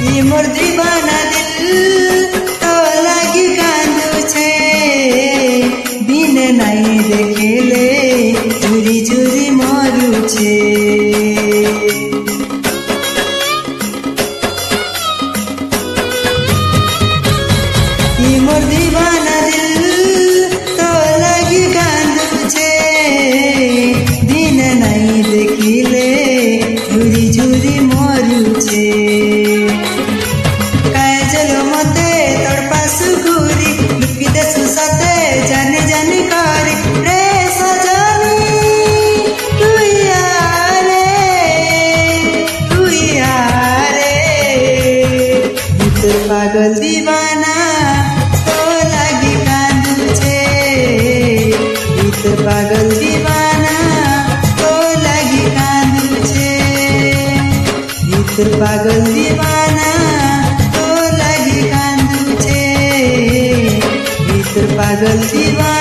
ये मोर दीवाना दिल तो लागी कांदू छे दिन नहीं देखेले चुरी चुरी मरू छे। ये मोर दीवाना दिल तो लागी कांदू छे दिन नहीं देखिले चुरी चुरी मरू छे। पागल दीवाना तो लागी कांदू छे पागल दीवाना तो लागी कांदू छे पागल दीवाना तो लागी कांदू छे पागल दीवाना।